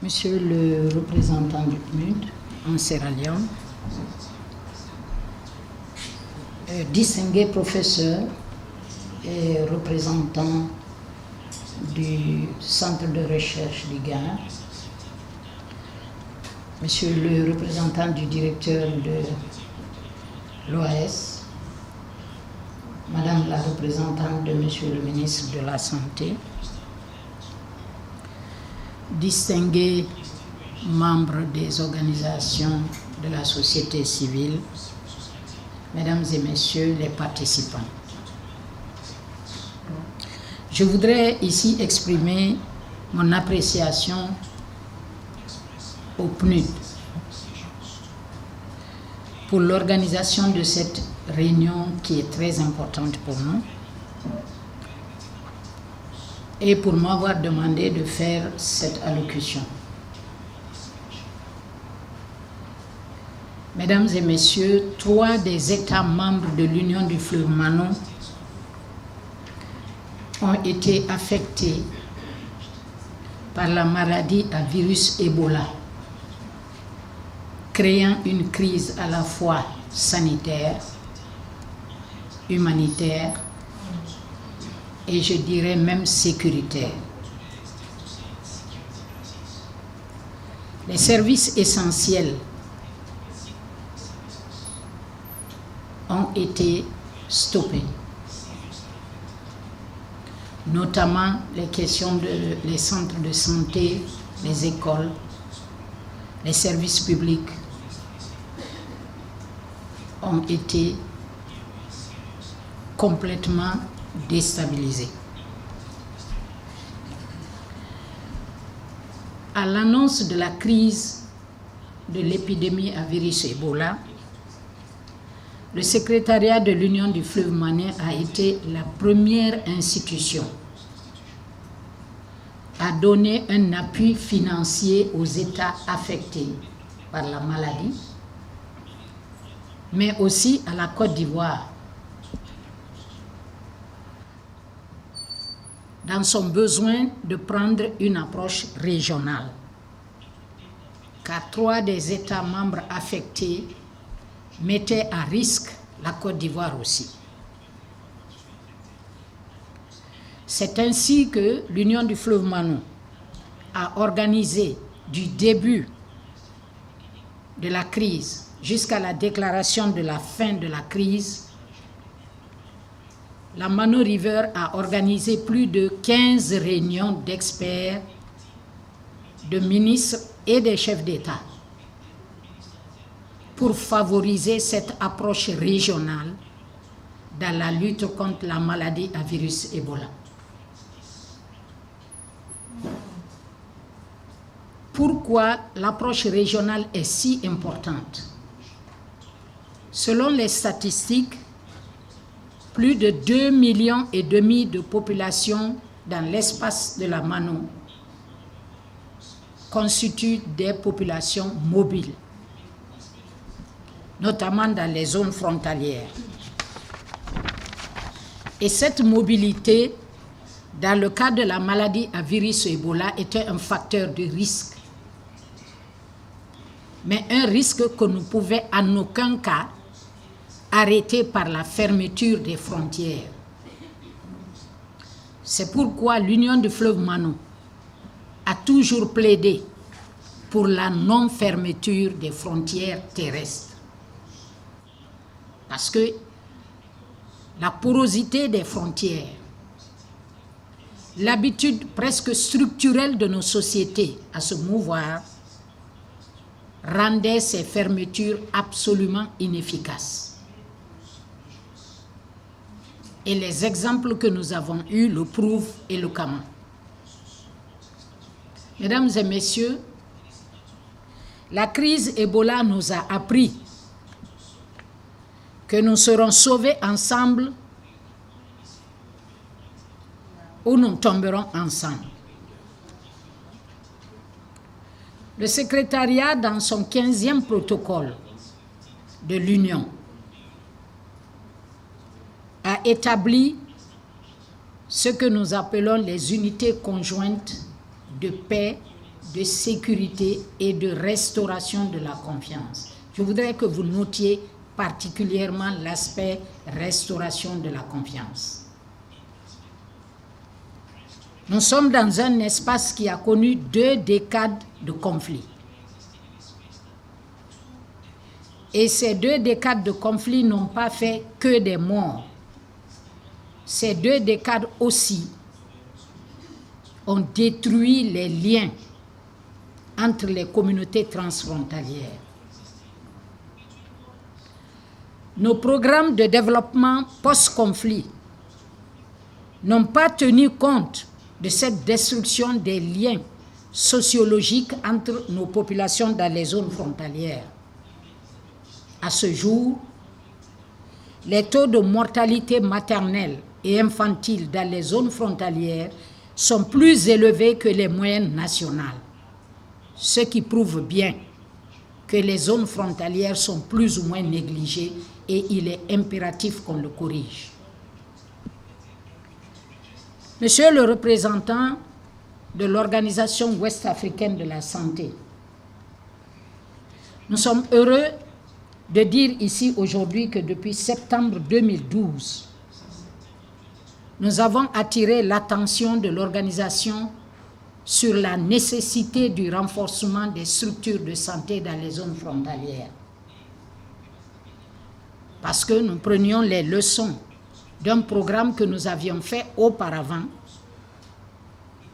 Monsieur le représentant du PNUD en Sierra Leone, distingué professeur et représentant du centre de recherche du Ghana, monsieur le représentant du directeur de l'OAS, madame la représentante de monsieur le ministre de la Santé, distingués membres des organisations de la société civile, mesdames et messieurs les participants. Je voudrais ici exprimer mon appréciation au PNUD pour l'organisation de cette réunion qui est très importante pour nous et pour m'avoir demandé de faire cette allocution. Mesdames et messieurs, 3 des États membres de l'Union du fleuve Mano ont été affectés par la maladie à virus Ebola, créant une crise à la fois sanitaire, humanitaire et je dirais même sécuritaire. Les services essentiels ont été stoppés, notamment les questions les centres de santé, les écoles, les services publics ont été complètement déstabilisés. À l'annonce de la crise de l'épidémie à virus Ebola, le secrétariat de l'Union du fleuve Mané a été la première institution à donner un appui financier aux États affectés par la maladie, mais aussi à la Côte d'Ivoire, dans son besoin de prendre une approche régionale, car 3 des États membres affectés mettaient à risque la Côte d'Ivoire aussi. C'est ainsi que l'Union du fleuve Mano a organisé du début de la crise jusqu'à la déclaration de la fin de la crise. La Mano River a organisé plus de 15 réunions d'experts, de ministres et des chefs d'État pour favoriser cette approche régionale dans la lutte contre la maladie à virus Ebola. Pourquoi l'approche régionale est si importante? Selon les statistiques, plus de 2,5 millions de population dans l'espace de la Mano constituent des populations mobiles, notamment dans les zones frontalières. Et cette mobilité, dans le cas de la maladie à virus Ebola, était un facteur de risque. Mais un risque que nous ne pouvions en aucun cas arrêter par la fermeture des frontières. C'est pourquoi l'Union du fleuve Mano a toujours plaidé pour la non-fermeture des frontières terrestres. Parce que la porosité des frontières, l'habitude presque structurelle de nos sociétés à se mouvoir, rendait ces fermetures absolument inefficaces. Et les exemples que nous avons eus le prouvent éloquemment. Mesdames et messieurs, la crise Ebola nous a appris que nous serons sauvés ensemble ou nous tomberons ensemble. Le secrétariat, dans son 15e protocole de l'Union, a établi ce que nous appelons les unités conjointes de paix, de sécurité et de restauration de la confiance. Je voudrais que vous notiez particulièrement l'aspect restauration de la confiance. Nous sommes dans un espace qui a connu 2 décades de conflit. Et ces 2 décades de conflit n'ont pas fait que des morts. Ces 2 décades aussi ont détruit les liens entre les communautés transfrontalières. Nos programmes de développement post-conflit n'ont pas tenu compte de cette destruction des liens sociologiques entre nos populations dans les zones frontalières. À ce jour, les taux de mortalité maternelle et infantile dans les zones frontalières sont plus élevés que les moyennes nationales, ce qui prouve bien que les zones frontalières sont plus ou moins négligées et il est impératif qu'on le corrige. Monsieur le représentant de l'Organisation ouest-africaine de la santé, nous sommes heureux de dire ici aujourd'hui que depuis septembre 2012, nous avons attiré l'attention de l'organisation sur la nécessité du renforcement des structures de santé dans les zones frontalières. Parce que nous prenions les leçons d'un programme que nous avions fait auparavant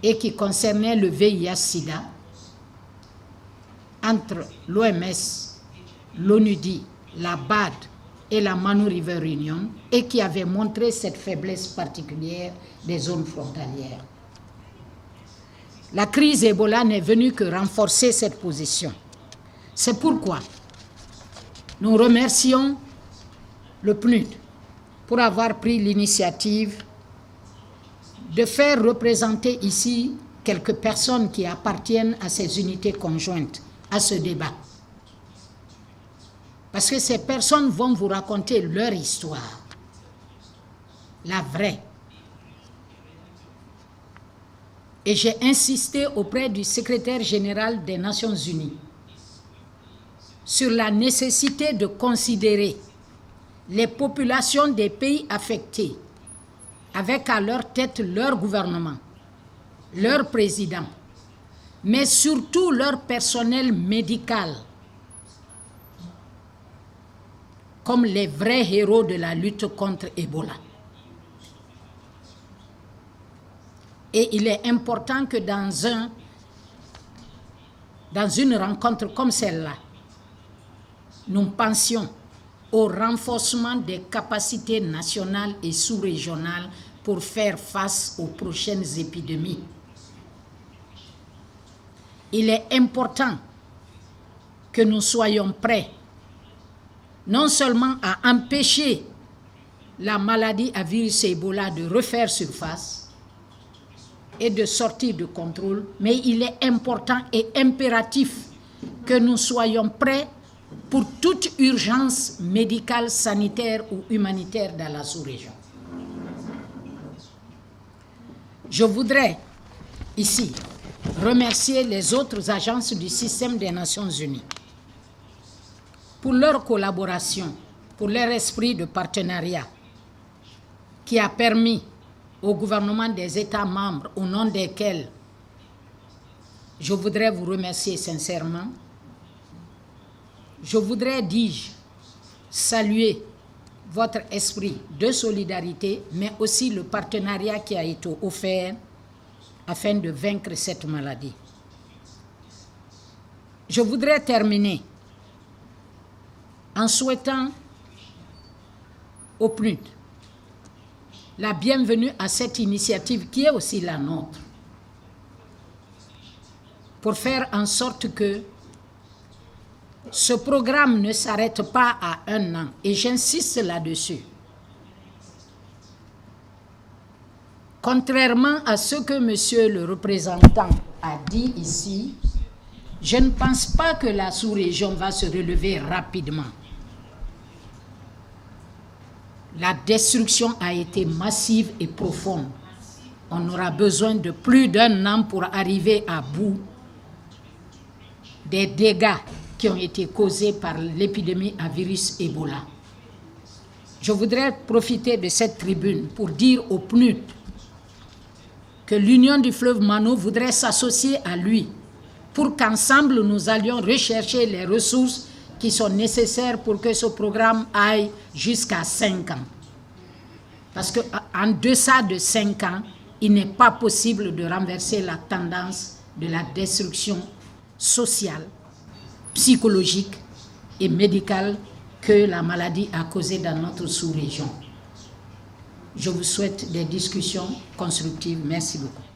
et qui concernait le VIH-Sida entre l'OMS, l'ONUDI, la BAD et la Manu River Union et qui avait montré cette faiblesse particulière des zones frontalières. La crise Ebola n'est venue que renforcer cette position. C'est pourquoi nous remercions le PNUD pour avoir pris l'initiative de faire représenter ici quelques personnes qui appartiennent à ces unités conjointes à ce débat. Parce que ces personnes vont vous raconter leur histoire, la vraie. Et j'ai insisté auprès du secrétaire général des Nations Unies sur la nécessité de considérer les populations des pays affectés avec à leur tête leur gouvernement, leur président, mais surtout leur personnel médical comme les vrais héros de la lutte contre Ebola. Et il est important que dans une rencontre comme celle-là, nous pensions au renforcement des capacités nationales et sous-régionales pour faire face aux prochaines épidémies. Il est important que nous soyons prêts non seulement à empêcher la maladie à virus Ebola de refaire surface et de sortir de contrôle, mais il est important et impératif que nous soyons prêts pour toute urgence médicale, sanitaire ou humanitaire dans la sous-région. Je voudrais ici remercier les autres agences du système des Nations Unies pour leur collaboration, pour leur esprit de partenariat qui a permis au gouvernement des États membres au nom desquels je voudrais vous remercier sincèrement. Je voudrais, dis-je, saluer votre esprit de solidarité, mais aussi le partenariat qui a été offert afin de vaincre cette maladie. Je voudrais terminer en souhaitant au PNUD la bienvenue à cette initiative qui est aussi la nôtre, pour faire en sorte que ce programme ne s'arrête pas à 1 an, et j'insiste là-dessus. Contrairement à ce que monsieur le représentant a dit ici, je ne pense pas que la sous-région va se relever rapidement. La destruction a été massive et profonde. On aura besoin de plus d'1 an pour arriver à bout des dégâts qui ont été causés par l'épidémie à virus Ebola. Je voudrais profiter de cette tribune pour dire au PNUD que l'Union du fleuve Mano voudrait s'associer à lui pour qu'ensemble nous allions rechercher les ressources qui sont nécessaires pour que ce programme aille jusqu'à 5 ans. Parce qu'en deçà de 5 ans, il n'est pas possible de renverser la tendance de la destruction sociale, psychologique et médicale que la maladie a causée dans notre sous-région. Je vous souhaite des discussions constructives. Merci beaucoup.